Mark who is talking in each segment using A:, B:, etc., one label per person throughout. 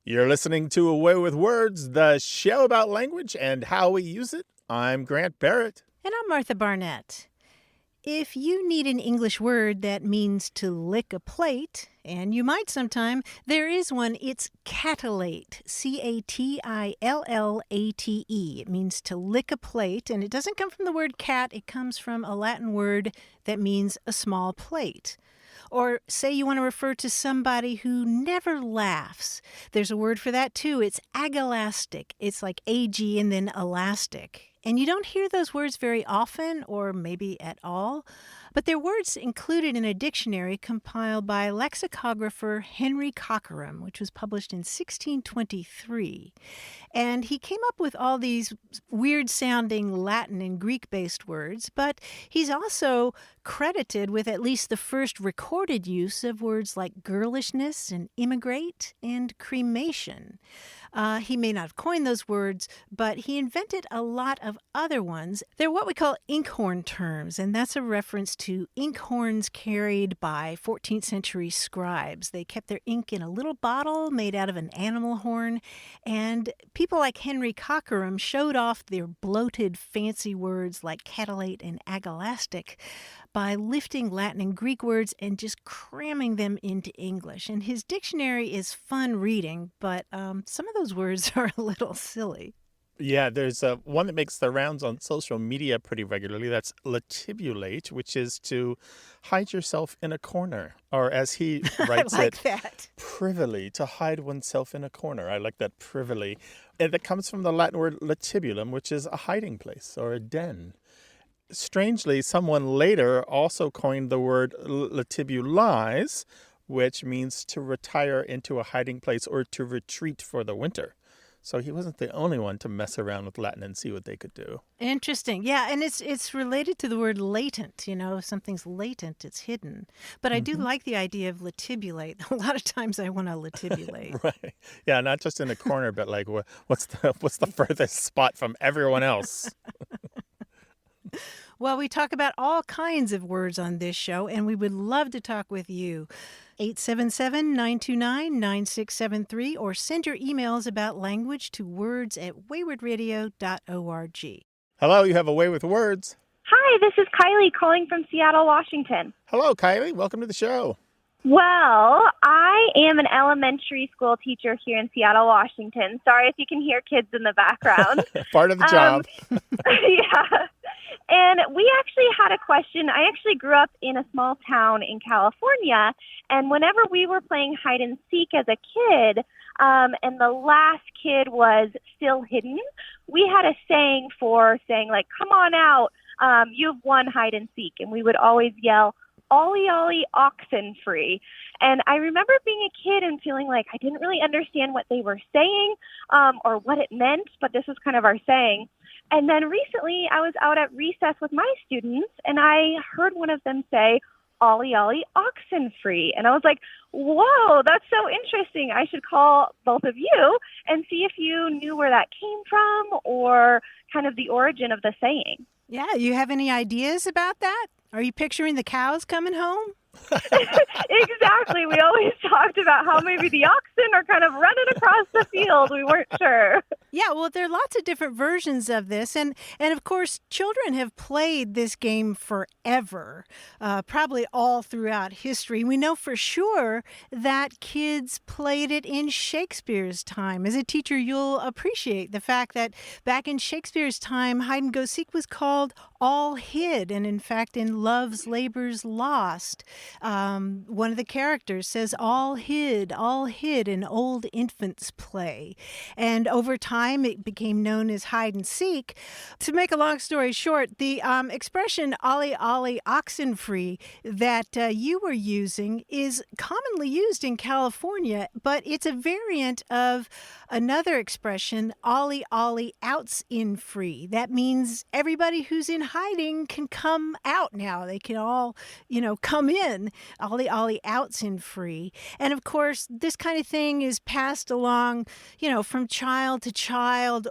A: You're listening to Away with Words, the show about language and how we use it. I'm Grant Barrett.
B: And I'm Martha Barnett. If you need an English word that means to lick a plate, and you might sometime, there is one. It's catillate, Catillate. It means to lick a plate, and it doesn't come from the word cat. It comes from a Latin word that means a small plate. Or say you want to refer to somebody who never laughs. There's a word for that too. It's agelastic. It's like ag and then elastic. And you don't hear those words very often, or maybe at all, but they're words included in a dictionary compiled by lexicographer Henry Cockerham, which was published in 1623. And he came up with all these weird-sounding Latin and Greek-based words, but he's also credited with at least the first recorded use of words like girlishness and immigrate and cremation. He may not have coined those words, but he invented a lot of other ones. They're what we call inkhorn terms, and that's a reference to inkhorns carried by 14th century scribes. They kept their ink in a little bottle made out of an animal horn, and people like Henry Cockerham showed off their bloated, fancy words like catillate and agelastic by lifting Latin and Greek words and just cramming them into English. And his dictionary is fun reading, but some of those words are a little silly.
A: Yeah, there's one that makes the rounds on social media pretty regularly. That's latibulate, which is to hide yourself in a corner. Or as he writes
B: I like
A: it,
B: that.
A: privily, to hide oneself in a corner. I like that, privily. And that comes from the Latin word latibulum, which is a hiding place or a den. Strangely, someone later also coined the word latibulize, which means to retire into a hiding place or to retreat for the winter. So he wasn't the only one to mess around with Latin and see what they could do.
B: Interesting. Yeah, and it's related to the word latent. You know, if something's latent, it's hidden. But I do like the idea of latibulate. A lot of times I want to latibulate.
A: Right. Yeah, not just in a corner, but like what's the furthest spot from everyone else?
B: Well, we talk about all kinds of words on this show, and we would love to talk with you. 877-929-9673, or send your emails about language to words@waywardradio.org.
A: Hello, you have a way with words.
C: Hi, this is Kylie calling from Seattle, Washington.
A: Hello, Kylie. Welcome to the show.
C: Well, I am an elementary school teacher here in Seattle, Washington. Sorry if you can hear kids in the background.
A: Part of the job.
C: Yeah. And we actually had a question. I actually grew up in a small town in California, and whenever we were playing hide and seek as a kid, and the last kid was still hidden, we had a saying for saying, like, come on out, you've won hide and seek. And we would always yell, ollie, ollie, oxen free. And I remember being a kid and feeling like I didn't really understand what they were saying or what it meant, but this was kind of our saying. And then recently I was out at recess with my students, and I heard one of them say, ollie, ollie, oxen free. And I was like, whoa, that's so interesting. I should call both of you and see if you knew where that came from or kind of the origin of the saying.
B: Yeah, you have any ideas about that? Are you picturing the cows coming home?
C: Exactly. We always talked about how maybe the oxen are kind of running across the field. We weren't sure.
B: Yeah, well, there are lots of different versions of this. And of course, children have played this game forever, probably all throughout history. We know for sure that kids played it in Shakespeare's time. As a teacher, you'll appreciate the fact that back in Shakespeare's time, hide and go seek was called all hid. And in fact, in Love's Labour's Lost, one of the characters says, all hid, an old infant's play. And over time, it became known as hide and seek. To make a long story short, the expression ollie, ollie, oxen free that you were using is commonly used in California, but it's a variant of another expression, ollie, ollie, outs in free. That means everybody who's in hiding can come out now. They can all, come in. Ollie, ollie, outs in free. And of course, this kind of thing is passed along, from child to child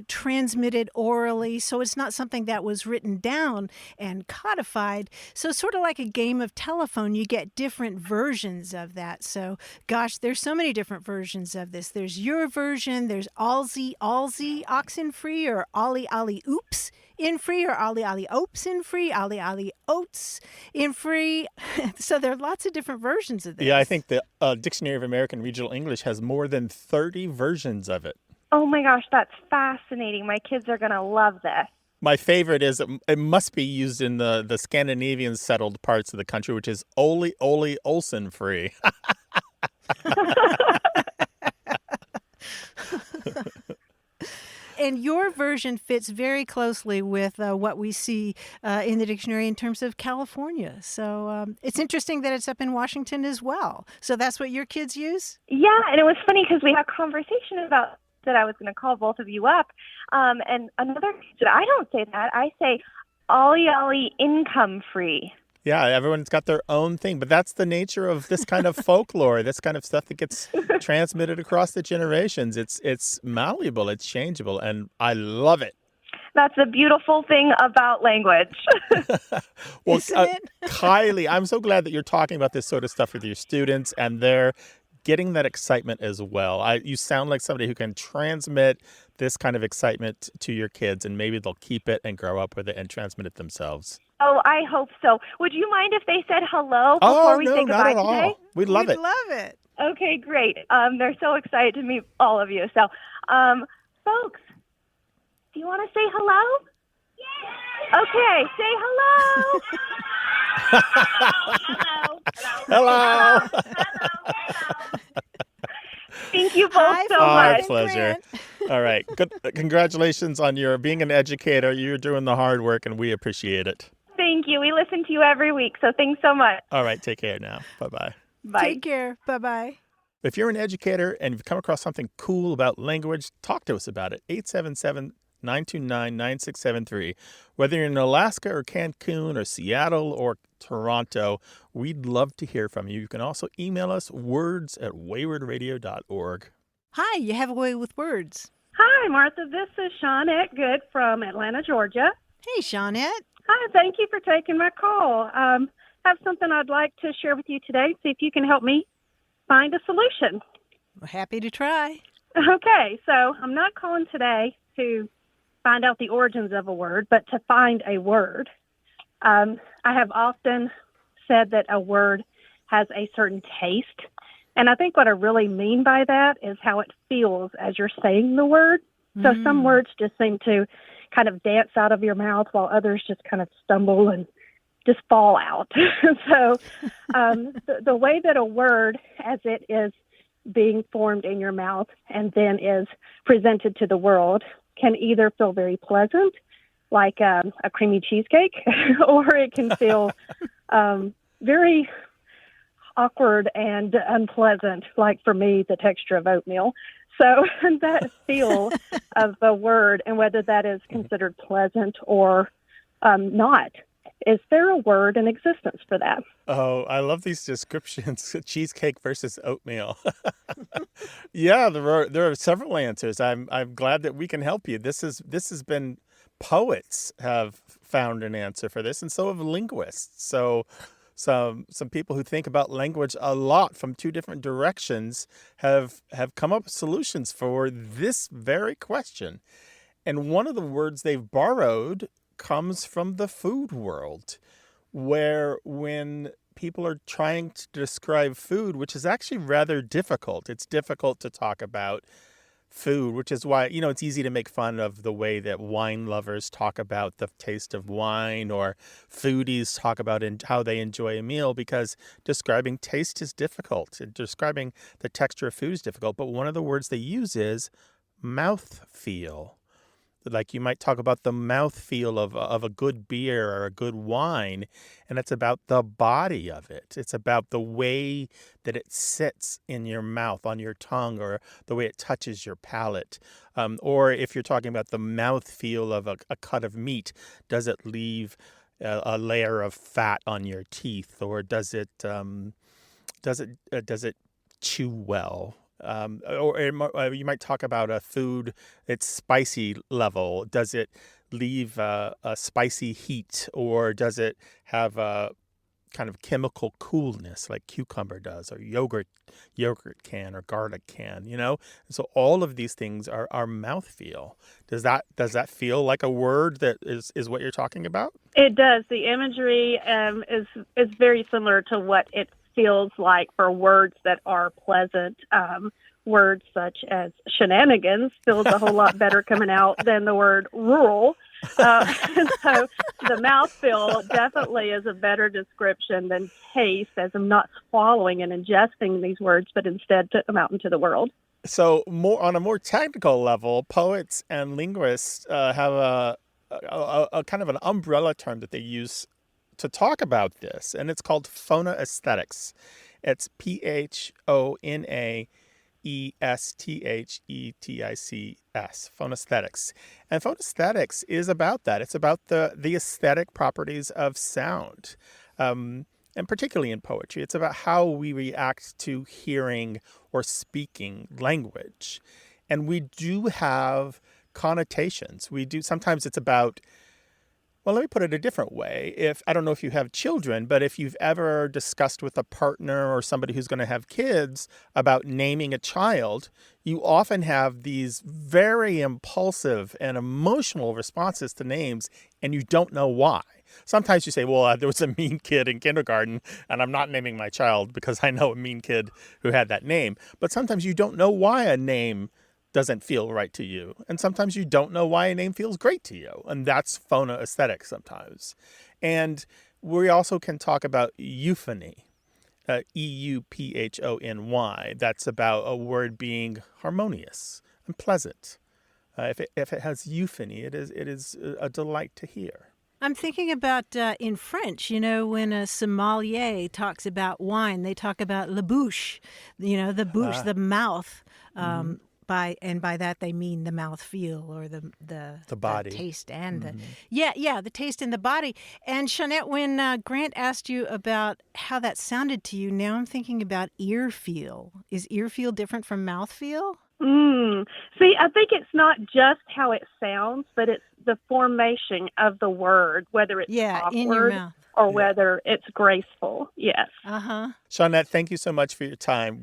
B: transmitted orally, so it's not something that was written down and codified. So sort of like a game of telephone, you get different versions of that. So gosh, there's so many different versions of this. There's your version, there's Alzi, oxen free, or Ollie, oops in free, or Ollie, oats in free, Ollie, oats in free. So there are lots of different versions of this.
A: Yeah, I think the Dictionary of American Regional English has more than 30 versions of it.
C: Oh my gosh, that's fascinating. My kids are going to love this.
A: My favorite is it must be used in the Scandinavian settled parts of the country, which is Ole Olsen free.
B: And your version fits very closely with what we see in the dictionary in terms of California. So it's interesting that it's up in Washington as well. So that's what your kids use?
C: Yeah, and it was funny because we had a conversation about that. I was going to call both of you up. And another, I don't say that. I say ollie income free.
A: Yeah, everyone's got their own thing, but that's the nature of this kind of folklore, this kind of stuff that gets transmitted across the generations. It's malleable, it's changeable, and I love it.
C: That's the beautiful thing about language.
A: Well,
B: Isn't it?
A: Kylie, I'm so glad that you're talking about this sort of stuff with your students, and they're getting that excitement as well. You sound like somebody who can transmit this kind of excitement to your kids, and maybe they'll keep it and grow up with it and transmit it themselves.
C: Oh, I hope so. Would you mind if they said hello before we say goodbye
A: not at
C: today?
A: all. We'd love it.
B: Love it.
C: Okay, great. They're so excited to meet all of you. So, folks, do you want to say hello? Yeah. Okay, say hello.
A: Hello.
C: Thank you both
B: Hi,
C: so
A: Our
C: much.
A: pleasure. All right. Good. Congratulations on your being an educator. You're doing the hard work, and we appreciate it.
C: Thank you. We listen to you every week, so thanks so much.
A: All right. Take care now. Bye-bye.
C: Bye.
B: Take care. Bye-bye.
A: If you're an educator and you've come across something cool about language, talk to us about it. 877-929-9673. Whether you're in Alaska or Cancun or Seattle or Toronto, we'd love to hear from you. You can also email us words@waywardradio.org.
B: Hi, you have a way with words.
D: Hi, Martha. This is Shawnette Good from Atlanta, Georgia.
B: Hey, Shawnette.
D: Hi, thank you for taking my call. I have something I'd like to share with you today, see if you can help me find a solution.
B: We're happy to try.
D: Okay, so I'm not calling today to find out the origins of a word, but to find a word. I have often said that a word has a certain taste. And I think what I really mean by that is how it feels as you're saying the word. So some words just seem to kind of dance out of your mouth while others just kind of stumble and just fall out. So the way that a word, as it is being formed in your mouth and then is presented to the world, can either feel very pleasant, like a creamy cheesecake, or it can feel very awkward and unpleasant, like for me, the texture of oatmeal. So that feel of the word and whether that is considered pleasant or not. Is there a word in existence for that?
A: Oh, I love these descriptions. Cheesecake versus oatmeal. Yeah, there are several answers. I'm glad that we can help you. This has been, poets have found an answer for this, and so have linguists. So some people who think about language a lot from two different directions have come up with solutions for this very question. And one of the words they've borrowed comes from the food world, where when people are trying to describe food, which is actually rather difficult, it's difficult to talk about food, which is why, it's easy to make fun of the way that wine lovers talk about the taste of wine, or foodies talk about how they enjoy a meal, because describing taste is difficult. Describing the texture of food is difficult. But one of the words they use is mouthfeel. Like you might talk about the mouthfeel of a good beer or a good wine, and it's about the body of it. It's about the way that it sits in your mouth, on your tongue, or the way it touches your palate. Or if you're talking about the mouthfeel of a cut of meat, does it leave a layer of fat on your teeth, or does it chew well? You might talk about a food, its spicy level. Does it leave a spicy heat, or does it have a kind of chemical coolness like cucumber does, or yogurt can, or garlic can, And so all of these things are mouthfeel. Does that feel like a word that is what you're talking about?
D: It does. The imagery is very similar to what it feels like for words that are pleasant. Words such as shenanigans feels a whole lot better coming out than the word rural. So the mouthfeel definitely is a better description than taste, as I'm not swallowing and ingesting these words, but instead took them out into the world.
A: So on a more technical level, poets and linguists have a kind of an umbrella term that they use to talk about this, and it's called phonoaesthetics. It's phonoaesthetics, phonoaesthetics. And phonoaesthetics is about that. It's about the aesthetic properties of sound, and particularly in poetry. It's about how we react to hearing or speaking language. And we do have connotations. Sometimes it's about, well, let me put it a different way. I don't know if you have children, but if you've ever discussed with a partner or somebody who's going to have kids about naming a child, you often have these very impulsive and emotional responses to names, and you don't know why. Sometimes you say, well, there was a mean kid in kindergarten, and I'm not naming my child because I know a mean kid who had that name. But sometimes you don't know why a name doesn't feel right to you. And sometimes you don't know why a name feels great to you. And that's phonoaesthetic sometimes. And we also can talk about euphony, euphony. That's about a word being harmonious and pleasant. If it has euphony, it is a delight to hear.
B: I'm thinking about in French, when a sommelier talks about wine, they talk about la bouche, the bouche, the mouth. By that they mean the mouthfeel or the
A: body,
B: the taste and the taste in the body. And Shawnette, when Grant asked you about how that sounded to you, now I'm thinking about ear feel. Is ear feel different from mouthfeel?
D: See, I think it's not just how it sounds, but it's the formation of the word, whether it's awkward
B: in your mouth,
D: or whether it's graceful. Yes.
A: Shawnette, thank you so much for your time.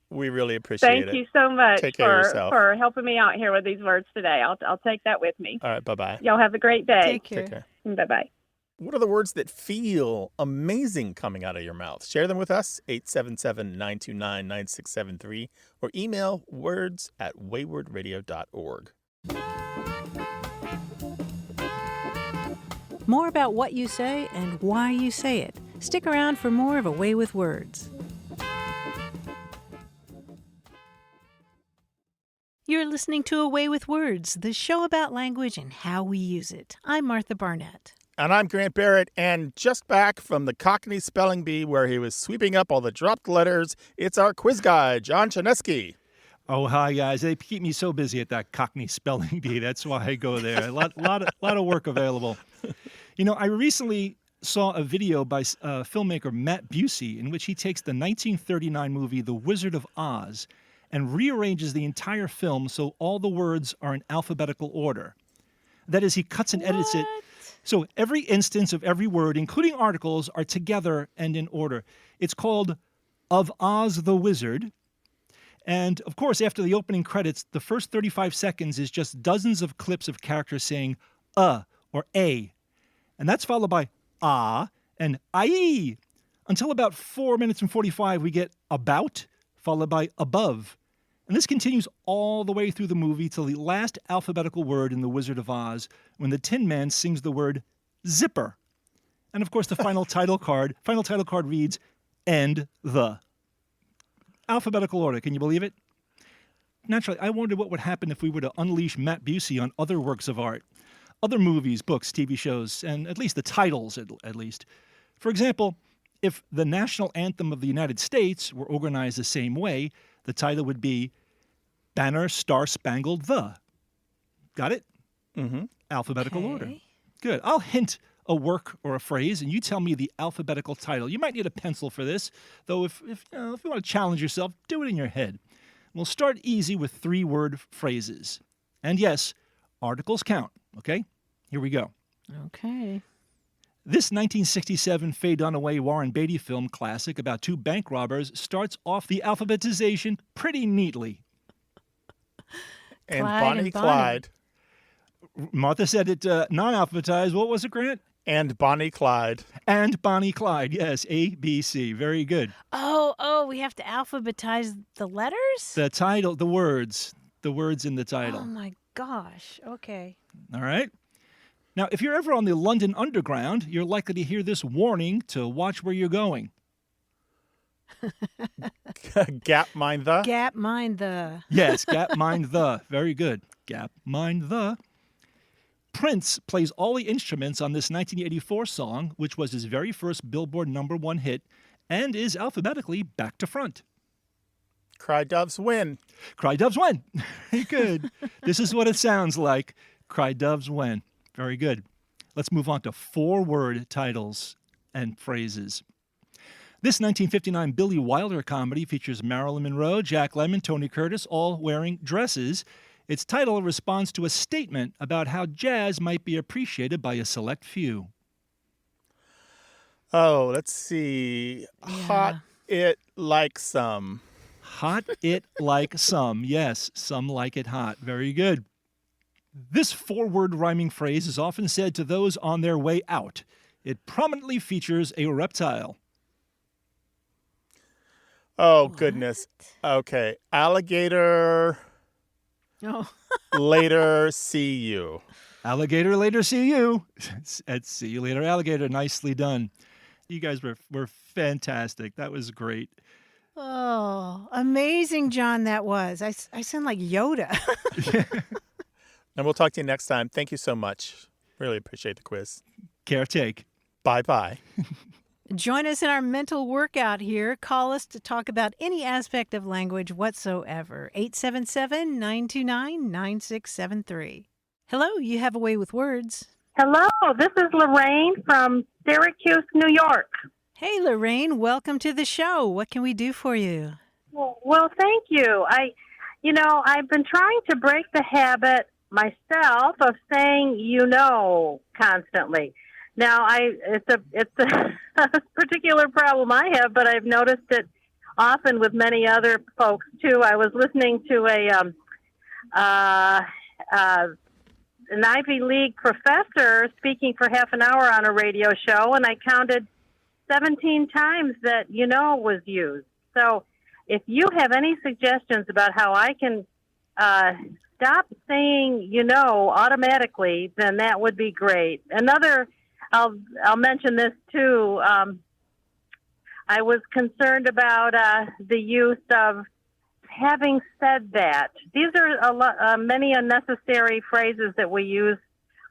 A: We really appreciate it.
D: Thank you so much
A: for
D: helping me out here with these words today. I'll take that with me.
A: All right, bye-bye.
D: Y'all have a great day.
B: Take care.
A: Take care.
D: Bye-bye.
A: What are the words that feel amazing coming out of your mouth? Share them with us, 877-929-9673, or email words@waywardradio.org.
B: More about what you say and why you say it. Stick around for more of A Way with Words. You're listening to A Way with Words, the show about language and how we use it. I'm Martha Barnett.
A: And I'm Grant Barrett, and just back from the Cockney Spelling Bee where he was sweeping up all the dropped letters, it's our quiz guy, John Chaneski.
E: Oh, hi, guys. They keep me so busy at that Cockney Spelling Bee. That's why I go there. A lot of work available. I recently saw a video by filmmaker Matt Busey in which he takes the 1939 movie The Wizard of Oz and rearranges the entire film so all the words are in alphabetical order. That is, he cuts and edits it. So every instance of every word, including articles, are together and in order. It's called Of Oz the Wizard. And, of course, after the opening credits, the first 35 seconds is just dozens of clips of characters saying or a. And that's followed by ah and aye. Until about 4 minutes and 45, we get about, followed by above. And this continues all the way through the movie till the last alphabetical word in The Wizard of Oz, when the Tin Man sings the word zipper. And of course, the final title card reads, and the. Alphabetical order, can you believe it? Naturally, I wondered what would happen if we were to unleash Matt Busey on other works of art, other movies, books, TV shows, and at least the titles, at least. For example, if the national anthem of the United States were organized the same way, the title would be Banner Star Spangled the. Got it?
A: Mm-hmm.
E: Alphabetical order. Good. I'll hint a work or a phrase, and you tell me the alphabetical title. You might need a pencil for this, though if you want to challenge yourself, do it in your head. We'll start easy with 3-word phrases. And yes, articles count, okay? Here we go.
B: Okay.
E: This 1967 Faye Dunaway Warren Beatty film classic about 2 bank robbers starts off the alphabetization pretty neatly.
A: And
B: Clyde
A: Bonnie
B: and Bonnie.
A: Clyde.
E: Martha said it non-alphabetized. What was it, Grant?
A: And Bonnie Clyde.
E: And Bonnie Clyde. Yes, A, B, C. Very good.
B: Oh, we have to alphabetize the letters?
E: The title, the words in the title.
B: Oh, my gosh. Okay.
E: All right. Now, if you're ever on the London Underground, you're likely to hear this warning to watch where you're going.
A: Gap mind the.
B: Gap mind the.
E: Yes, gap mind the. Very good. Gap mind the. Prince plays all the instruments on this 1984 song, which was his very first Billboard #1 hit, and is alphabetically back to front.
A: Cry doves win.
E: Cry doves win. Very good. This is what it sounds like. Cry doves win. Very good. Let's move on to 4-word titles and phrases. This 1959 Billy Wilder comedy features Marilyn Monroe, Jack Lemmon, Tony Curtis, all wearing dresses. Its title responds to a statement about how jazz might be appreciated by a select few.
A: Oh, let's see. Hot it like some.
E: Hot it like some. Yes, some like it hot. Very good. This 4-word rhyming phrase is often said to those on their way out. It prominently features a reptile.
A: Oh, goodness. Okay. Alligator.
B: Oh.
A: Later, see you.
E: Alligator, later, see you. See you later, alligator. Nicely done. You guys were fantastic. That was great.
B: Oh, amazing, John, that was. I sound like Yoda.
A: And we'll talk to you next time. Thank you so much. Really appreciate the quiz.
E: Care take.
A: Bye-bye.
B: Join us in our mental workout here. Call us to talk about any aspect of language whatsoever. 877-929-9673. Hello, you have a way with words.
D: Hello, this is Lorraine from Syracuse, New York.
B: Hey, Lorraine, welcome to the show. What can we do for you?
D: Well, thank you. I've been trying to break the habit myself of saying constantly. Now, it's a particular problem I have, but I've noticed it often with many other folks too. I was listening to an Ivy League professor speaking for half an hour on a radio show, and I counted 17 times that was used. So, if you have any suggestions about how I can stop saying automatically, then that would be great. I'll mention this too. I was concerned about the use of having said that. These are many unnecessary phrases that we use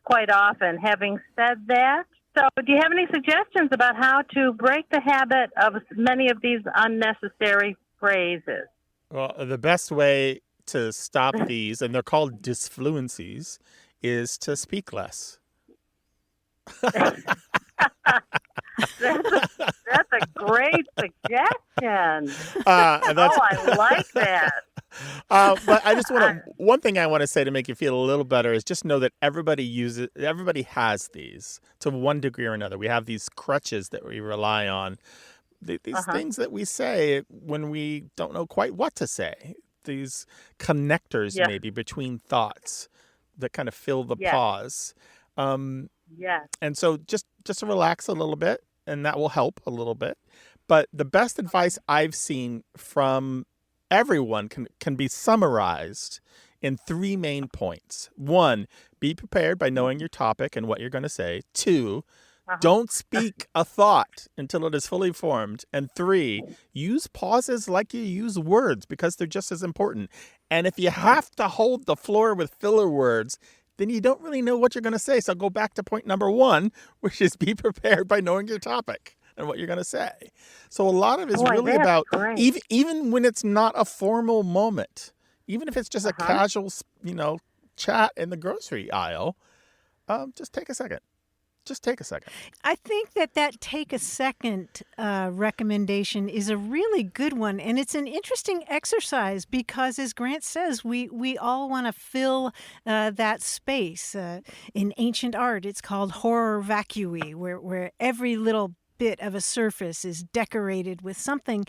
D: quite often. Having said that. So, do you have any suggestions about how to break the habit of many of these unnecessary phrases?
A: Well, the best way to stop these, and they're called disfluencies, is to speak less.
D: That's a great suggestion.
A: I
D: like that.
A: But I just one thing I want to say to make you feel a little better is just know that everybody has these to one degree or another. We have these crutches that we rely on, these things that we say when we don't know quite what to say, these connectors maybe between thoughts that kind of fill the pause.
D: Yes.
A: And so just to relax a little bit, and that will help a little bit. But the best advice I've seen from everyone can be summarized in 3 main points. 1, be prepared by knowing your topic and what you're going to say. 2, don't speak a thought until it is fully formed. And 3, use pauses like you use words because they're just as important. And if you have to hold the floor with filler words, then you don't really know what you're going to say. So go back to point number 1, which is be prepared by knowing your topic and what you're going to say. So a lot of it is really about, even when it's not a formal moment, even if it's just a casual, chat in the grocery aisle, just take a second Just take a second.
B: I think that take a second recommendation is a really good one. And it's an interesting exercise because, as Grant says, we all want to fill that space. In ancient art, it's called horror vacui, where every little bit of a surface is decorated with something.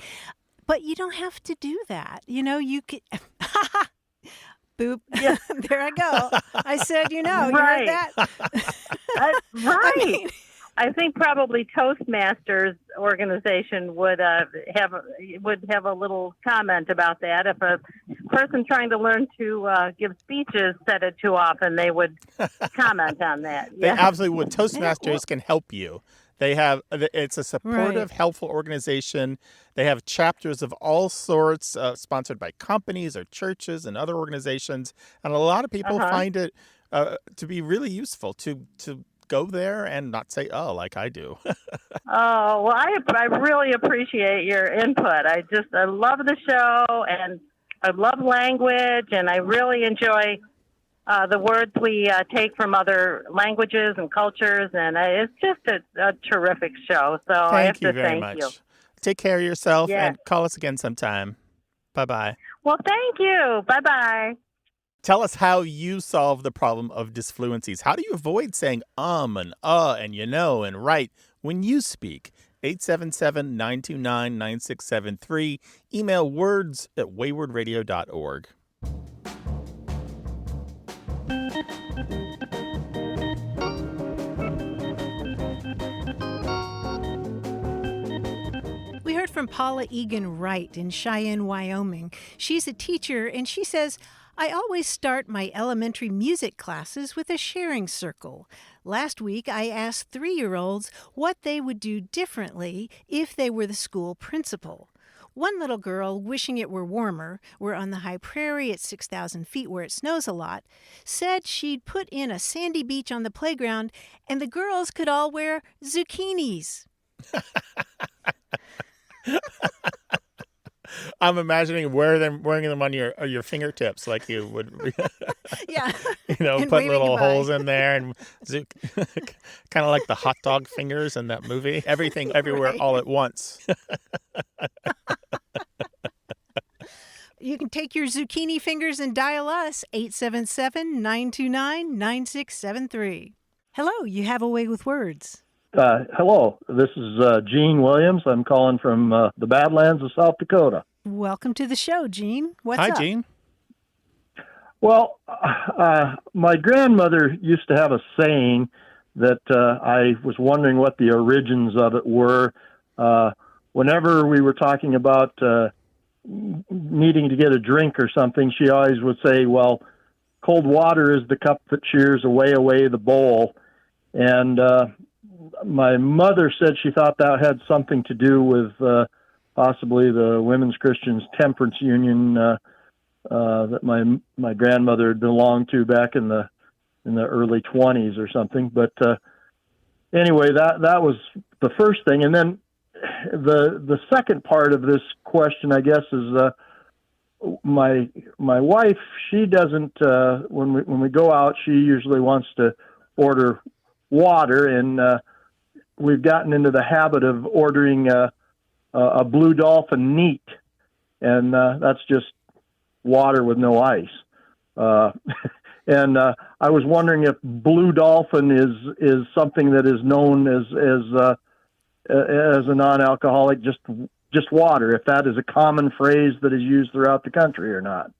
B: But you don't have to do that. You could... Boop.
D: Yeah.
B: There I go. I said, you
D: Right.
B: heard that?
D: Right. I think probably Toastmasters organization would have a little comment about that. If a person trying to learn to give speeches said it too often, they would comment on that.
A: They
D: Yeah.
A: absolutely would. Toastmasters can help you. It's a supportive, helpful organization. They have chapters of all sorts, sponsored by companies or churches and other organizations. And a lot of people find it to be really useful to go there and not say, oh, like I do.
D: Oh, well, I really appreciate your input. I love the show, and I love language, and I really enjoy the words we take from other languages and cultures, and it's just a terrific show. So I have
A: Thank you
D: to
A: very
D: thank
A: much.
D: you.
A: Take care of yourself
D: Yeah.
A: and call us again sometime. Bye-bye.
D: Well, thank you. Bye-bye.
A: Tell us how you solve the problem of disfluencies. How do you avoid saying and and right when you speak? 877-929-9673. Email words@waywardradio.org.
B: We heard from Paula Egan Wright in Cheyenne, Wyoming. She's a teacher, and she says, I always start my elementary music classes with a sharing circle. Last week, I asked 3-year-olds what they would do differently if they were the school principal. One little girl, wishing it were warmer, we're on the high prairie at 6,000 feet where it snows a lot, said she'd put in a sandy beach on the playground and the girls could all wear zucchinis.
A: I'm imagining wearing them on your fingertips like you would,
B: Yeah.
A: put
B: And waving
A: little
B: goodbye.
A: holes in there and kind of like the hot dog fingers in that movie. Everything, everywhere,
B: Right.
A: all at once.
B: You can take your zucchini fingers and dial us, 877-929-9673. Hello, you have a way with words.
F: Hello, this is Gene Williams. I'm calling from the Badlands of South Dakota.
B: Welcome to the show, Gene. What's
A: Hi,
B: up?
A: Gene.
F: Well, my grandmother used to have a saying that I was wondering what the origins of it were. Whenever we were talking about needing to get a drink or something, she always would say, well, cold water is the cup that cheers away the bowl. And my mother said she thought that had something to do with possibly the Women's Christians Temperance Union that my grandmother belonged to back in the early 20s or something. But anyway, that was the first thing. And then the second part of this question, I guess, is my wife. She doesn't when we go out, she usually wants to order water, and we've gotten into the habit of ordering a Blue Dolphin neat, and that's just water with no ice. And I was wondering if Blue Dolphin is something that is known as a non-alcoholic, just water, if that is a common phrase that is used throughout the country or not.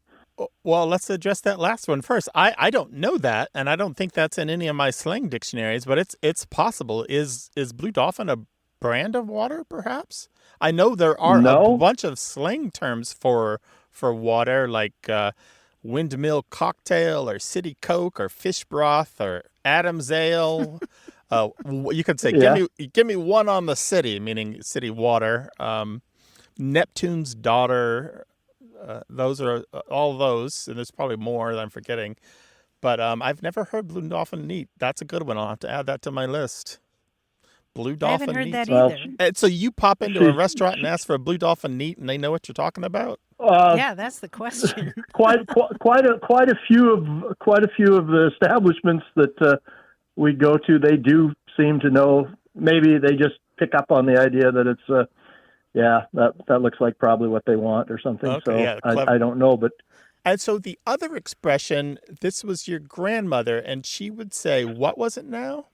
A: Well, let's address that last one first. I don't know that, and I don't think that's in any of my slang dictionaries, but it's possible. Is Blue Dolphin a brand of water, perhaps? I know there are a bunch of slang terms for water, like windmill cocktail or city coke or fish broth or Adam's ale. You could say, give me one on the city, meaning city water. Neptune's daughter. Those are all those, and there's probably more that I'm forgetting. But I've never heard Blue Dolphin neat. That's a good one. I'll have to add that to my list. Blue Dolphin
B: I haven't heard
A: neat.
B: that
F: Well,
B: either.
A: And so you pop into a restaurant and ask for a Blue Dolphin neat, and they know what you're talking about?
B: Yeah, that's the question.
F: quite a few of the establishments that we go to, they do seem to know. Maybe they just pick up on the idea that it's that looks like probably what they want or something.
A: Okay,
F: So
A: yeah, clever.
F: I don't know, but
A: And so the other expression, this was your grandmother, and she would say, what was it now?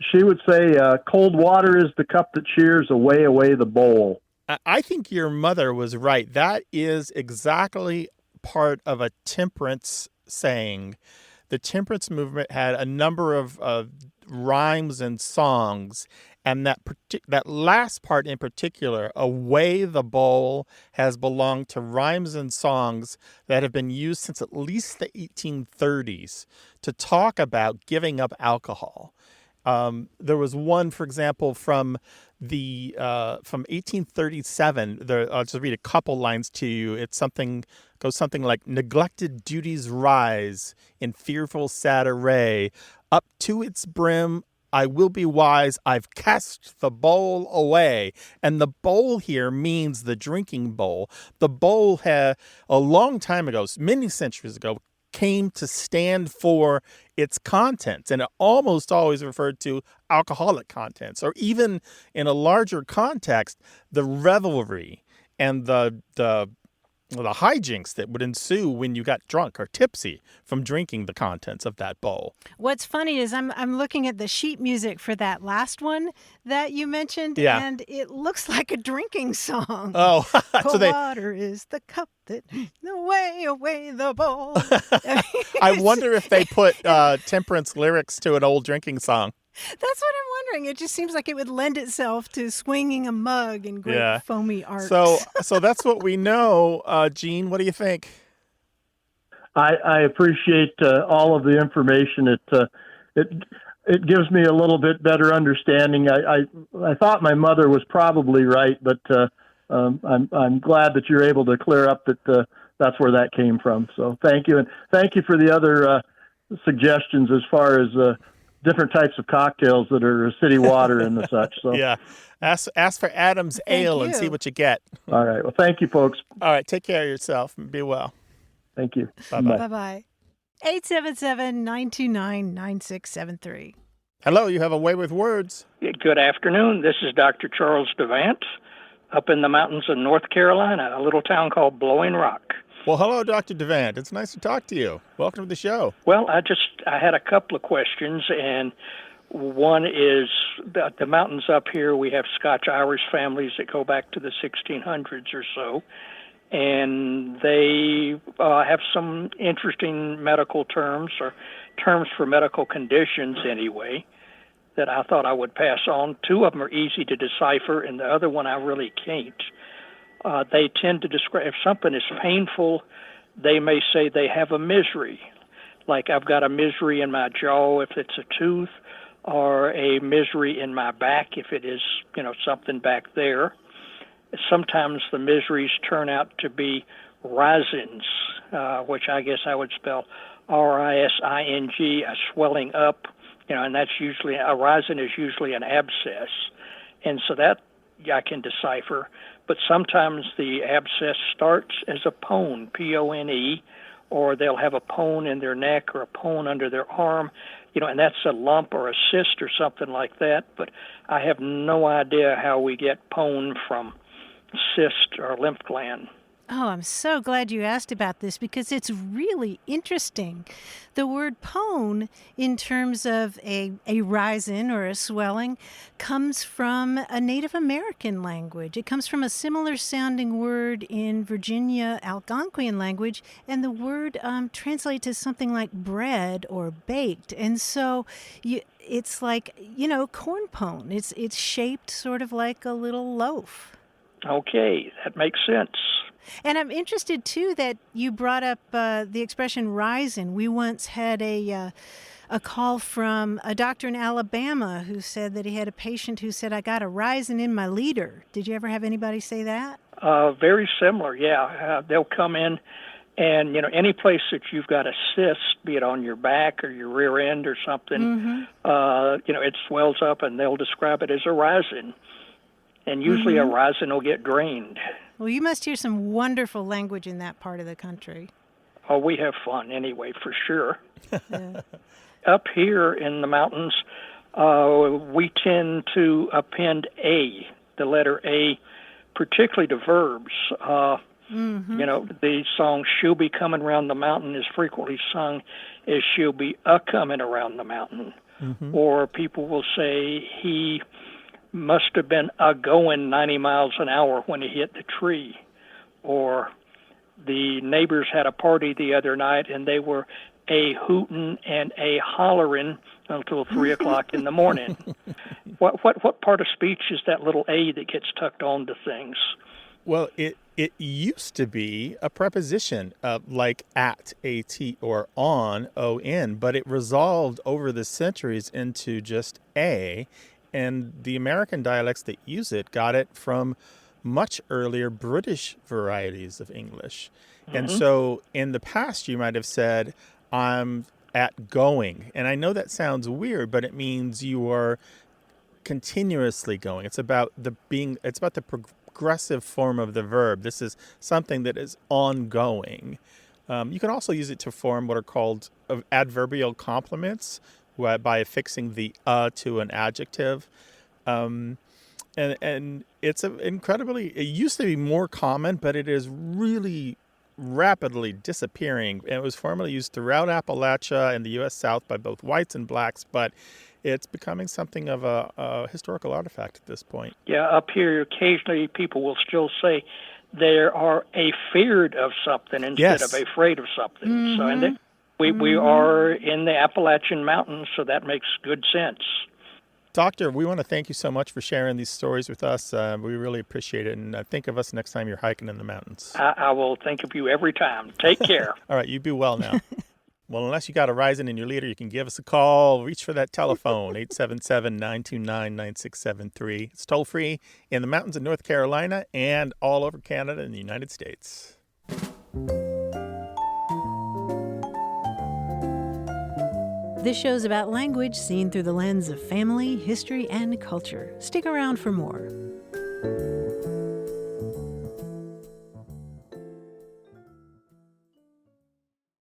F: she would say, "Cold water is the cup that cheers, away, away the bowl."
A: I think your mother was right. That is exactly part of a temperance saying. The temperance movement had a number of rhymes and songs, and that last part in particular, "away the bowl," has belonged to rhymes and songs that have been used since at least the 1830s to talk about giving up alcohol. There was one, for example, from 1837. I'll just read a couple lines to you. Goes something like, "Neglected duties rise in fearful sad array. Up to its brim I will be wise. I've cast the bowl away." And the bowl here means the drinking bowl. The bowl had, a long time ago, many centuries ago, came to stand for its contents, and it almost always referred to alcoholic contents, or even in a larger context, the revelry and the hijinks that would ensue when you got drunk or tipsy from drinking the contents of that bowl.
B: What's funny is I'm looking at the sheet music for that last one that you mentioned,
A: Yeah.
B: and it looks like a drinking song.
A: Oh,
B: Cold water is the cup that away, away the bowl.
A: I wonder if they put temperance lyrics to an old drinking song.
B: That's what I'm wondering. It just seems like it would lend itself to swinging a mug and great foamy arcs.
A: So that's what we know. Gene, what do you think?
F: I appreciate all of the information. It gives me a little bit better understanding. I thought my mother was probably right, but I'm glad that you're able to clear up that that's where that came from. So thank you, and thank you for the other suggestions as far as different types of cocktails that are city water and the such. So
A: yeah, ask for Adam's Ale and see what you get.
F: All right. Well, thank you, folks.
A: All right, take care of yourself and be well.
F: Thank you.
A: Bye-bye.
B: Bye-bye. 877-929-9673.
A: Hello, you have a way with words.
G: Good afternoon. This is Dr. Charles Devant up in the mountains of North Carolina, a little town called Blowing Rock.
A: Well, hello, Dr. Devant. It's nice to talk to you. Welcome to the show.
G: Well, I had a couple of questions, and one is the mountains up here, we have Scotch-Irish families that go back to the 1600s or so, and they have some interesting medical terms, or terms for medical conditions anyway, that I thought I would pass on. Two of them are easy to decipher, and the other one I really can't. They tend to describe, if something is painful, they may say they have a misery. Like, I've got a misery in my jaw if it's a tooth, or a misery in my back if it is, something back there. Sometimes the miseries turn out to be risings, which I guess I would spell rising, a swelling up, and that's usually, a rising is usually an abscess. And so that I can decipher. But sometimes the abscess starts as a pone, P-O-N-E, or they'll have a pone in their neck or a pone under their arm, and that's a lump or a cyst or something like that. But I have no idea how we get pone from cyst or lymph gland.
B: Oh, I'm so glad you asked about this because it's really interesting. The word pone, in terms of a rising or a swelling, comes from a Native American language. It comes from a similar sounding word in Virginia Algonquian language, and the word translates as something like bread or baked. And so it's like, corn pone. It's shaped sort of like a little loaf.
G: Okay, that makes sense.
B: And I'm interested, too, that you brought up the expression rising. We once had a call from a doctor in Alabama who said that he had a patient who said, "I got a rising in my leader." Did you ever have anybody say that?
G: Very similar, yeah. They'll come in and, any place that you've got a cyst, be it on your back or your rear end or something, it swells up and they'll describe it as a rising. And usually a rising will get drained.
B: Well, you must hear some wonderful language in that part of the country.
G: Oh, we have fun anyway, for sure.
B: Yeah.
G: Up here in the mountains, we tend to append A, the letter A, particularly to verbs.
B: Mm-hmm.
G: You know, the song "She'll Be Coming Round the Mountain" is frequently sung as "She'll be a-coming around the mountain."
A: Mm-hmm.
G: Or people will say he must have been a-going 90 miles an hour when he hit the tree. Or the neighbors had a party the other night and they were a-hootin' and a-hollerin' until 3 o'clock in the morning. What part of speech is that little A that gets tucked onto things?
A: Well, it used to be a preposition like at, at, or on, on, but it resolved over the centuries into just a, and the American dialects that use it got it from much earlier British varieties of English. And so in the past, you might have said, I'm at going. And I know that sounds weird, but it means you are continuously going. It's about the progressive form of the verb. This is something that is ongoing. You can also use it to form what are called adverbial complements by affixing the to an adjective. And it's it used to be more common, but it is really rapidly disappearing. And it was formerly used throughout Appalachia and the U.S. South by both whites and blacks, but it's becoming something of a historical artifact at this point.
G: Yeah, up here, occasionally people will still say they are afeared of something instead of afraid of something.
B: Mm-hmm.
G: So, and we are in the Appalachian Mountains, so that makes good sense.
A: Doctor, we want to thank you so much for sharing these stories with us. We really appreciate it. And think of us next time you're hiking in the mountains.
G: I will think of you every time. Take care.
A: All right, you be well now. Well, unless you got a rising in your leader, you can give us a call. Reach for that telephone, 877-929-9673. It's toll free in the mountains of North Carolina and all over Canada and the United States.
B: This show's about language seen through the lens of family, history, and culture. Stick around for more.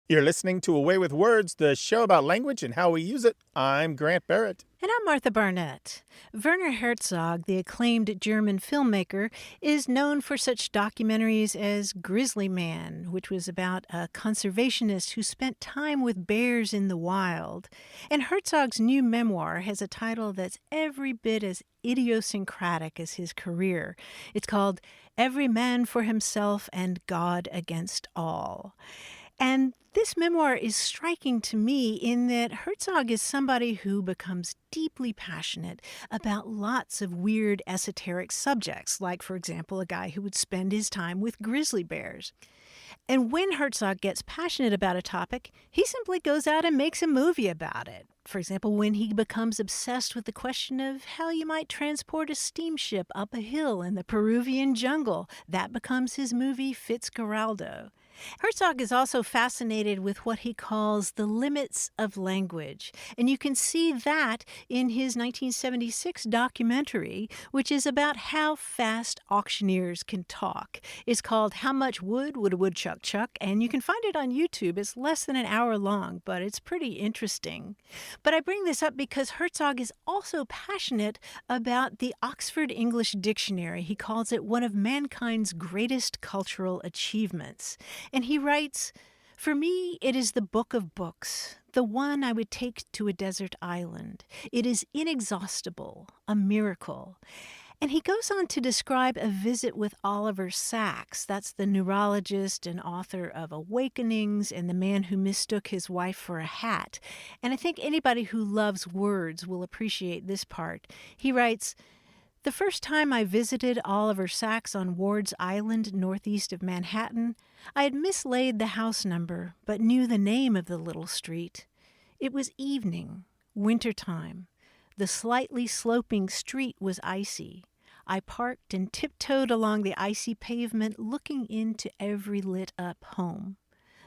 A: You're listening to Away with Words, the show about language and how we use it. I'm Grant Barrett.
B: And I'm Martha Barnett. Werner Herzog, the acclaimed German filmmaker, is known for such documentaries as Grizzly Man, which was about a conservationist who spent time with bears in the wild. And Herzog's new memoir has a title that's every bit as idiosyncratic as his career. It's called Every Man for Himself and God Against All. And this memoir is striking to me in that Herzog is somebody who becomes deeply passionate about lots of weird esoteric subjects, like, for example, a guy who would spend his time with grizzly bears. And when Herzog gets passionate about a topic, he simply goes out and makes a movie about it. For example, when he becomes obsessed with the question of how you might transport a steamship up a hill in the Peruvian jungle, that becomes his movie Fitzgeraldo. Herzog is also fascinated with what he calls the limits of language, and you can see that in his 1976 documentary, which is about how fast auctioneers can talk. It's called How Much Wood Would a Woodchuck Chuck, and you can find it on YouTube. It's less than an hour long, but it's pretty interesting. But I bring this up because Herzog is also passionate about the Oxford English Dictionary. He calls it one of mankind's greatest cultural achievements. And he writes, "For me, it is the book of books, the one I would take to a desert island. It is inexhaustible, a miracle." And he goes on to describe a visit with Oliver Sacks. That's the neurologist and author of Awakenings and the man who mistook his wife for a hat. And I think anybody who loves words will appreciate this part. He writes, "The first time I visited Oliver Sacks on Ward's Island, northeast of Manhattan, I had mislaid the house number, but knew the name of the little street. It was evening, wintertime. The slightly sloping street was icy. I parked and tiptoed along the icy pavement, looking into every lit-up home.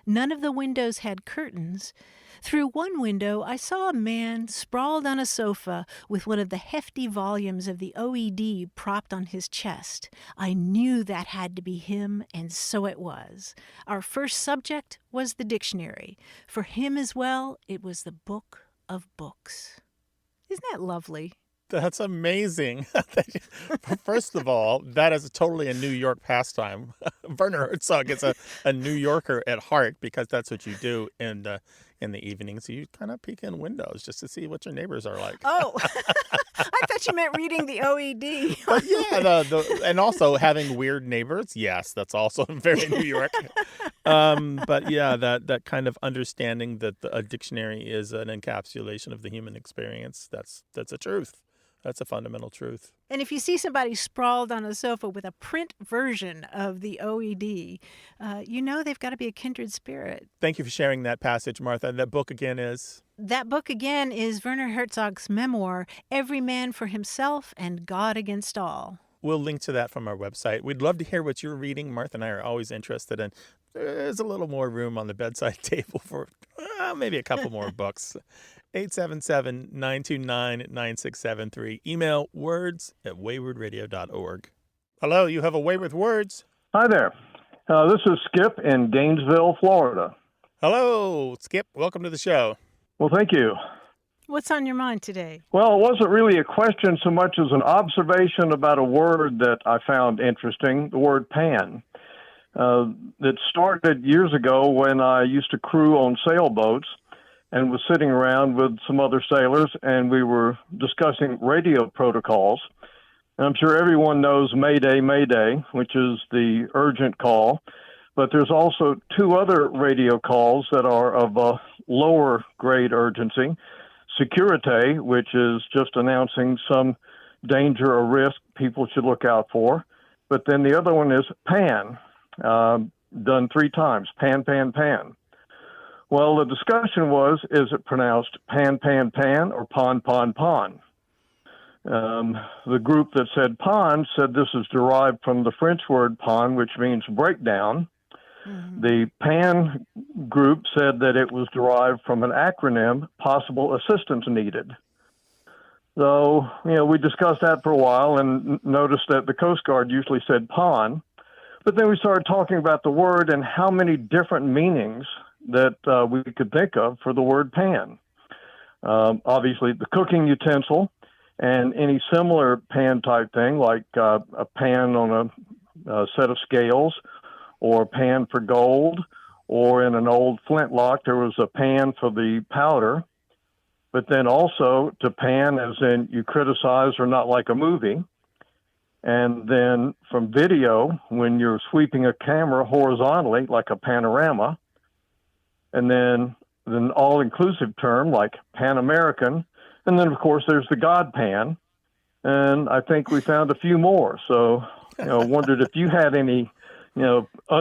B: None of the windows had curtains. Through one window, I saw a man sprawled on a sofa with one of the hefty volumes of the OED propped on his chest. I knew that had to be him, and so it was. Our first subject was the dictionary. For him as well, it was the book of books. Isn't that lovely?
A: That's amazing. First of all, that is totally a New York pastime. Werner Herzog is a New Yorker at heart because that's what you do in the evenings. You kind of peek in windows just to see what your neighbors are like.
B: Oh, I thought you meant reading the OED.
A: But yeah, and also having weird neighbors. Yes, that's also very New York. But yeah, that kind of understanding that a dictionary is an encapsulation of the human experience. That's a truth. That's a fundamental truth.
B: And if you see somebody sprawled on a sofa with a print version of the OED, you know they've got to be a kindred spirit.
A: Thank you for sharing that passage, Martha. That book again is?
B: That book again is Werner Herzog's memoir, Every Man for Himself and God Against All.
A: We'll link to that from our website. We'd love to hear what you're reading. Martha and I are always interested in. There's a little more room on the bedside table for maybe a couple more books. 877-929-9673. Email words@waywardradio.org. Hello, you have a way with words.
F: Hi there. This is Skip in Gainesville, Florida.
A: Hello, Skip. Welcome to the show.
F: Well, thank you.
B: What's on your mind today?
F: Well, it wasn't really a question so much as an observation about a word that I found interesting, the word pan. That started years ago when I used to crew on sailboats and was sitting around with some other sailors, and we were discussing radio protocols. And I'm sure everyone knows Mayday, Mayday, which is the urgent call. But there's also two other radio calls that are of a lower grade urgency. Securite, which is just announcing some danger or risk people should look out for. But then the other one is pan, done three times, pan, pan, pan. Well, the discussion was, is it pronounced pan, pan, pan, or pon, pon, pon? The group that said pon said this is derived from the French word pon, which means breakdown. Mm-hmm. The pan group said that it was derived from an acronym, possible assistance needed. So, we discussed that for a while and noticed that the Coast Guard usually said pon. But then we started talking about the word and how many different meanings that we could think of for the word pan. Obviously, the cooking utensil and any similar pan type thing, like a pan on a set of scales, or a pan for gold, or in an old flintlock, there was a pan for the powder. But then also to pan as in you criticize or not like a movie. And then from video, when you're sweeping a camera horizontally, like a panorama. And then an all-inclusive term like Pan-American. And then, of course, there's the God pan. And I think we found a few more. So, wondered if you had any,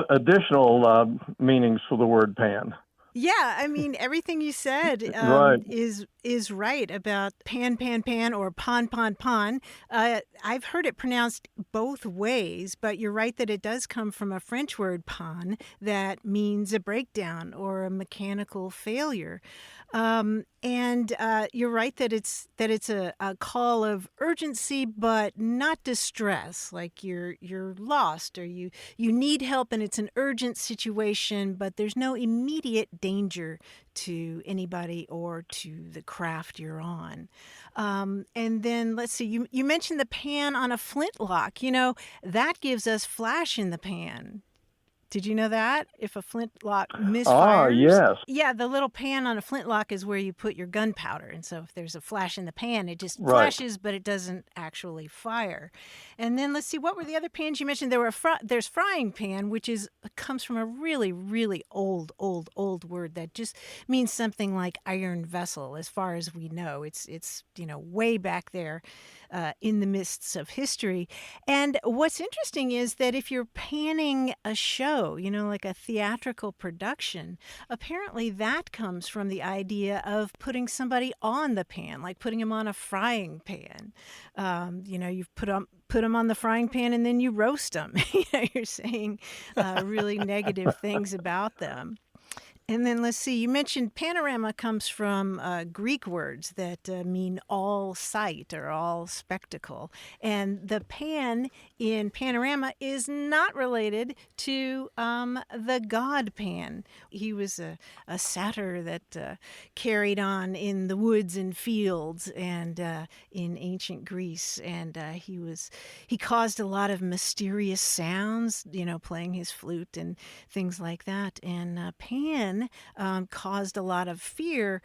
F: additional meanings for the word pan.
B: Yeah, I mean, everything you said
F: right.
B: is right about pan, pan, pan, or pon, pon, pon. I've heard it pronounced both ways, but you're right that it does come from a French word pon that means a breakdown or a mechanical failure. And you're right that it's a call of urgency, but not distress. Like you're lost or you need help and it's an urgent situation, but there's no immediate danger to anybody or to the craft you're on. And then let's see, you mentioned the pan on a flintlock. That gives us flash in the pan. Did you know that? If a flintlock misfires.
F: Ah, yes.
B: Yeah, the little pan on a flintlock is where you put your gunpowder. And so if there's a flash in the pan, it just flashes, but it doesn't actually fire. And then let's see, what were the other pans you mentioned? There's frying pan, which comes from a really, really old word that just means something like iron vessel, as far as we know. It's way back there in the mists of history. And what's interesting is that if you're panning a show, like a theatrical production, apparently that comes from the idea of putting somebody on the pan, like putting them on a frying pan. You've put them on the frying pan and then you roast them. You're saying really negative things about them. And then let's see, you mentioned panorama comes from Greek words that mean all sight or all spectacle. And the pan in panorama is not related to the god Pan. He was a satyr that carried on in the woods and fields and in ancient Greece. And he caused a lot of mysterious sounds, playing his flute and things like that. And Pan caused a lot of fear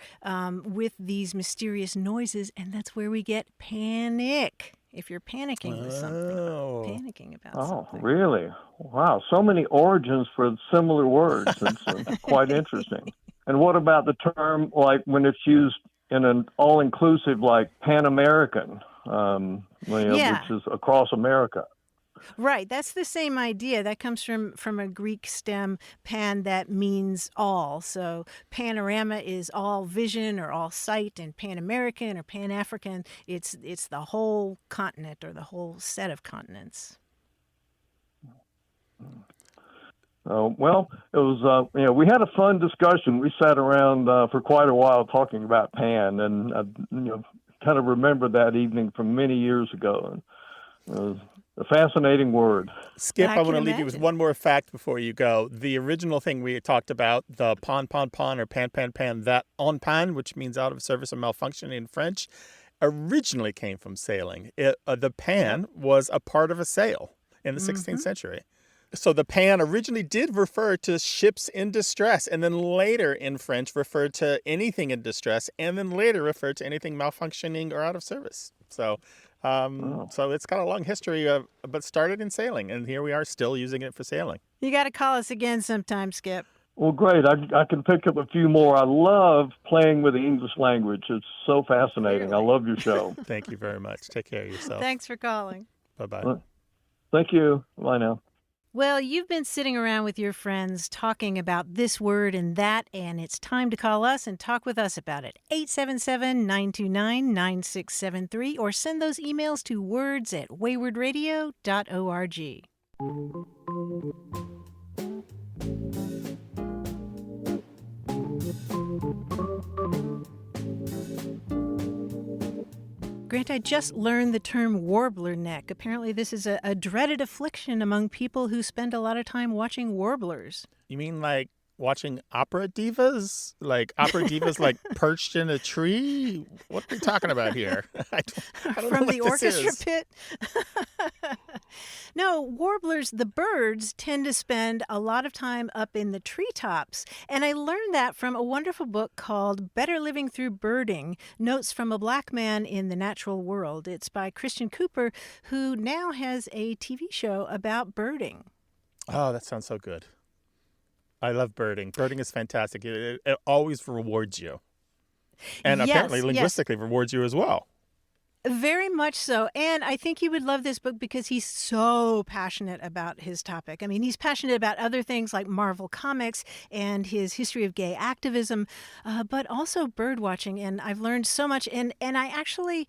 B: with these mysterious noises, and that's where we get panic. If you're panicking with something, panicking about something.
F: Oh, really? Wow, so many origins for similar words. It's quite interesting. And what about the term, like when it's used in an all-inclusive, like Pan-American, which is across America?
B: Right, that's the same idea. That comes from a Greek stem, pan, that means all. So panorama is all vision or all sight, and Pan-American or Pan-African, it's the whole continent or the whole set of continents.
F: Well, it was, we had a fun discussion. We sat around for quite a while talking about pan, and kind of remember that evening from many years ago. And it was a fascinating word.
A: Skip, I want to leave you with one more fact before you go. The original thing we had talked about, the pan, or pan, that en panne, which means out of service or malfunctioning in French, originally came from sailing. The pan was a part of a sail in the 16th century. So the pan originally did refer to ships in distress, and then later in French referred to anything in distress, and then later referred to anything malfunctioning or out of service. So it's got a long history, but started in sailing, and here we are still using it for sailing.
B: You got to call us again sometime, Skip.
F: Well, great. I can pick up a few more. I love playing with the English language. It's so fascinating.
B: Really?
F: I love your show.
A: Thank you very much. Take care of yourself.
B: Thanks for calling.
A: Bye-bye.
F: Thank you. Bye now.
B: Well, you've been sitting around with your friends talking about this word and that, and it's time to call us and talk with us about it. 877-929-9673, or send those emails to words@waywardradio.org. Grant, I just learned the term warbler neck. Apparently this is a dreaded affliction among people who spend a lot of time watching warblers.
A: You mean like watching opera divas? Like opera divas like perched in a tree? What are we talking about here? I don't
B: From
A: know
B: the
A: what this
B: orchestra
A: is.
B: pit? No, warblers, the birds, tend to spend a lot of time up in the treetops. And I learned that from a wonderful book called Better Living Through Birding, Notes from a Black Man in the Natural World. It's by Christian Cooper, who now has a TV show about birding.
A: Oh, that sounds so good. I love birding. Birding is fantastic. It always rewards you. And apparently linguistically rewards you as well.
B: Very much so. And I think you would love this book because he's so passionate about his topic. I mean, he's passionate about other things like Marvel Comics and his history of gay activism, but also bird watching. And I've learned so much. And I actually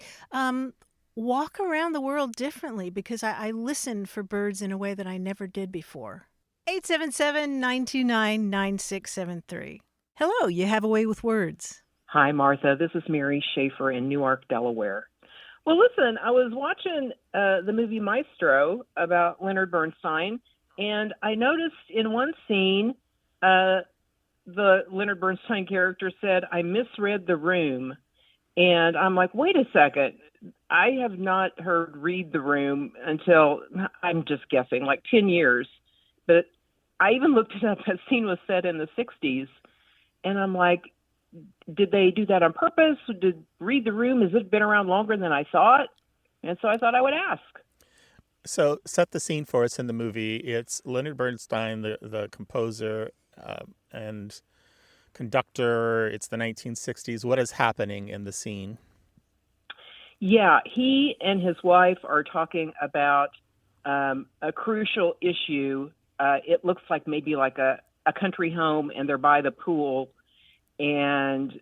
B: walk around the world differently because I listen for birds in a way that I never did before. 877-929-9673. Hello, you have a way with words.
H: Hi, Martha. This is Mary Schaefer in Newark, Delaware. Well, listen, I was watching the movie Maestro about Leonard Bernstein, and I noticed in one scene, the Leonard Bernstein character said, "I misread the room." And I'm like, wait a second. I have not heard read the room until, I'm just guessing, like 10 years. But I even looked it up. That scene was set in the 60s. And I'm like, did they do that on purpose? Did read the room? Has it been around longer than I thought? And so I thought I would ask.
A: So set the scene for us in the movie. It's Leonard Bernstein, the composer and conductor. It's the 1960s. What is happening in the scene?
H: Yeah, he and his wife are talking about a crucial issue. It looks like maybe like a country home, and they're by the pool. And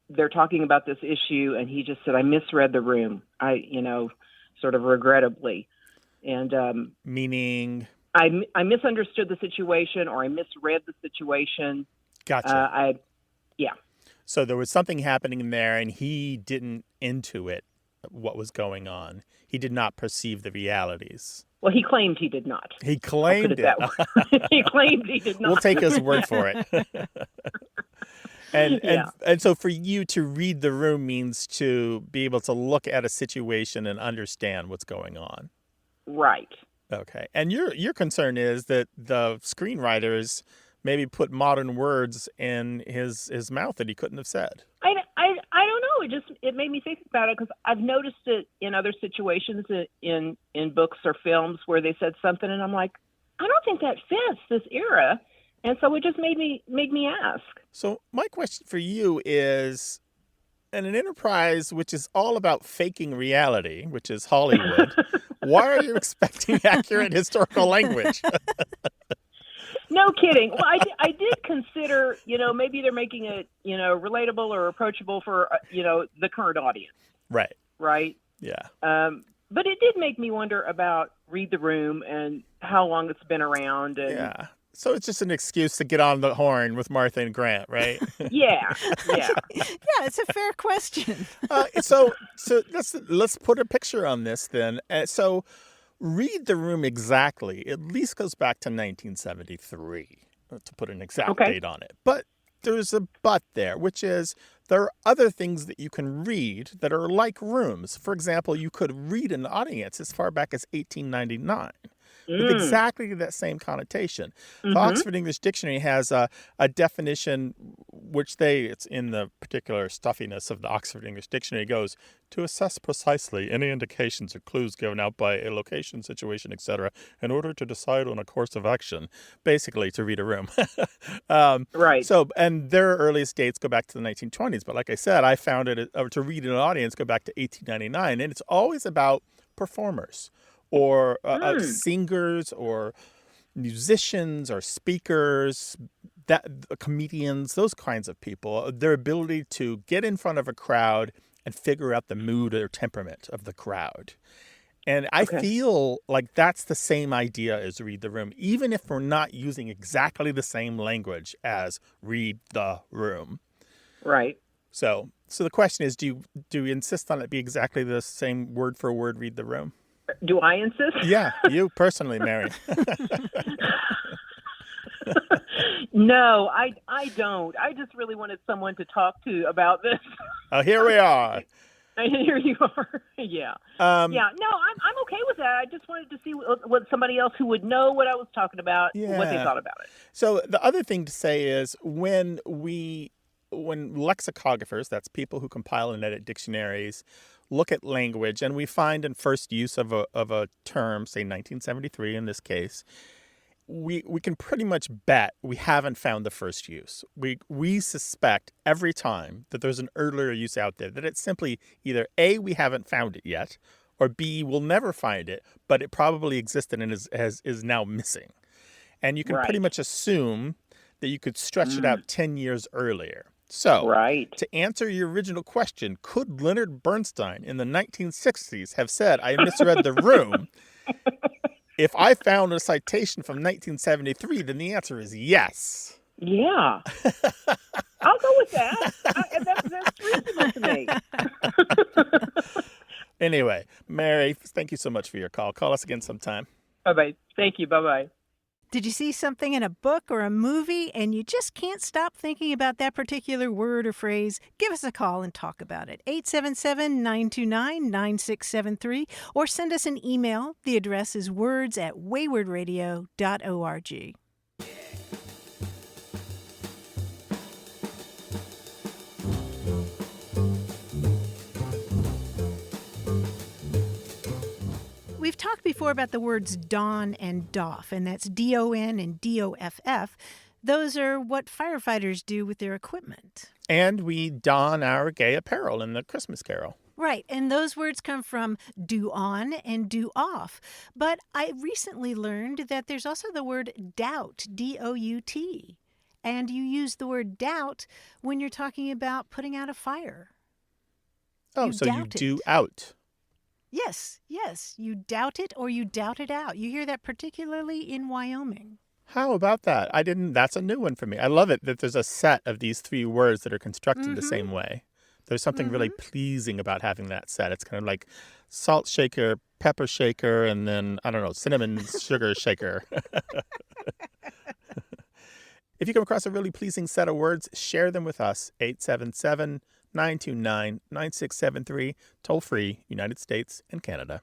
H: they're talking about this issue, and he just said, "I misread the room." Sort of regrettably, and
A: meaning
H: I misunderstood the situation, or I misread the situation.
A: Gotcha.
H: Yeah.
A: So there was something happening there, and he didn't intuit what was going on. He did not perceive the realities.
H: Well, he claimed he did not.
A: He
H: I'll put
A: claimed
H: it that way. He claimed he did not.
A: We'll take his word for it. And
H: Yeah.
A: so for you to read the room means to be able to look at a situation and understand what's going on.
H: Right.
A: Okay. And your concern is that the screenwriters maybe put modern words in his mouth that he couldn't have said.
H: I don't know. It made me think about it because I've noticed it in other situations in books or films where they said something and I'm like, I don't think that fits this era. And so it just made me ask.
A: So my question for you is, in an enterprise which is all about faking reality, which is Hollywood, why are you expecting accurate historical language?
H: No kidding. Well, I did consider, maybe they're making it, relatable or approachable for, the current audience.
A: Right.
H: Right.
A: Yeah.
H: But it did make me wonder about Read the Room and how long it's been around. And
A: Yeah. So it's just an excuse to get on the horn with Martha and Grant, right?
H: Yeah.
B: Yeah, it's a fair question.
A: So let's put a picture on this then. So Read the Room exactly at least goes back to 1973 to put an exact date on it. But there's a but there, which is there are other things that you can read that are like rooms. For example, you could read an audience as far back as 1899. With exactly that same connotation. The Oxford English Dictionary has a definition which it's in the particular stuffiness of the Oxford English Dictionary, it goes, to assess precisely any indications or clues given out by a location, situation, etc., in order to decide on a course of action, basically to read a room.
H: Right.
A: So, and their earliest dates go back to the 1920s. But like I said, I found it to read an audience go back to 1899, and it's always about performers. Or singers or musicians or speakers, comedians, those kinds of people, their ability to get in front of a crowd and figure out the mood or temperament of the crowd. And I feel like that's the same idea as Read the Room, even if we're not using exactly the same language as Read the Room.
H: Right.
A: So the question is, do you insist on it be exactly the same word for word Read the Room?
H: Do I insist?
A: Yeah, you personally, Mary.
H: No, I don't. I just really wanted someone to talk to about this.
A: Oh, here we are.
H: Here you are. Yeah. No, I'm okay with that. I just wanted to see what somebody else who would know what I was talking about, what they thought about it.
A: So the other thing to say is when lexicographers, that's people who compile and edit dictionaries, look at language, and we find in first use of a term, say 1973 in this case, we can pretty much bet we haven't found the first use. We suspect every time that there's an earlier use out there that it's simply either A, we haven't found it yet, or B, we'll never find it, but it probably existed and is now missing. And you can pretty much assume that you could stretch it out 10 years earlier. So, to answer your original question, could Leonard Bernstein in the 1960s have said, I misread the room? If I found a citation from 1973, then the answer is yes.
H: Yeah. I'll go with that. That's reasonable to me.
A: Anyway, Mary, thank you so much for your call. Call us again sometime.
H: Bye-bye. Thank you. Bye-bye.
B: Did you see something in a book or a movie and you just can't stop thinking about that particular word or phrase? Give us a call and talk about it. 877-929-9673 or send us an email. The address is words@waywardradio.org. We've talked before about the words don and doff, and that's D-O-N and D-O-F-F. Those are what firefighters do with their equipment.
A: And we don our gay apparel in the Christmas Carol.
B: Right, and those words come from do on and do off. But I recently learned that there's also the word dout, D-O-U-T. And you use the word dout when you're talking about putting out a fire.
A: Oh, so you do out.
B: Yes. You doubt it or you doubt it out. You hear that particularly in Wyoming.
A: How about that? That's a new one for me. I love it that there's a set of these 3 words that are constructed the same way. There's something really pleasing about having that set. It's kind of like salt shaker, pepper shaker, and then, I don't know, cinnamon sugar shaker. If you come across a really pleasing set of words, share them with us. 877-929-9673, toll free, United States and Canada.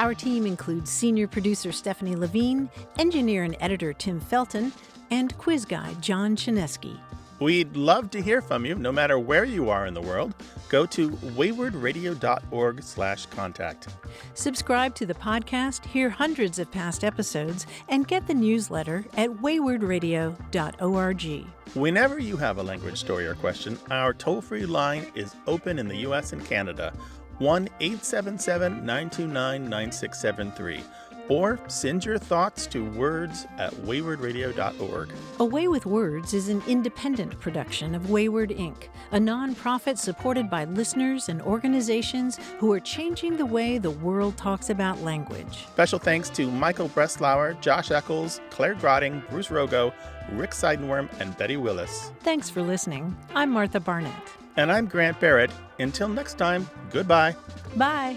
B: Our team includes senior producer Stephanie Levine, engineer and editor Tim Felton, and quiz guy John Chinesky.
A: We'd love to hear from you, no matter where you are in the world. Go to waywardradio.org/contact.
B: Subscribe to the podcast, hear hundreds of past episodes, and get the newsletter at waywardradio.org.
A: Whenever you have a language story or question, our toll-free line is open in the U.S. and Canada, 1-877-929-9673. Or send your thoughts to words@waywardradio.org.
B: A Way with Words is an independent production of Wayward Inc., a nonprofit supported by listeners and organizations who are changing the way the world talks about language.
A: Special thanks to Michael Breslauer, Josh Eccles, Claire Grotting, Bruce Rogo, Rick Seidenworm, and Betty Willis.
B: Thanks for listening. I'm Martha Barnett.
A: And I'm Grant Barrett. Until next time, goodbye.
B: Bye.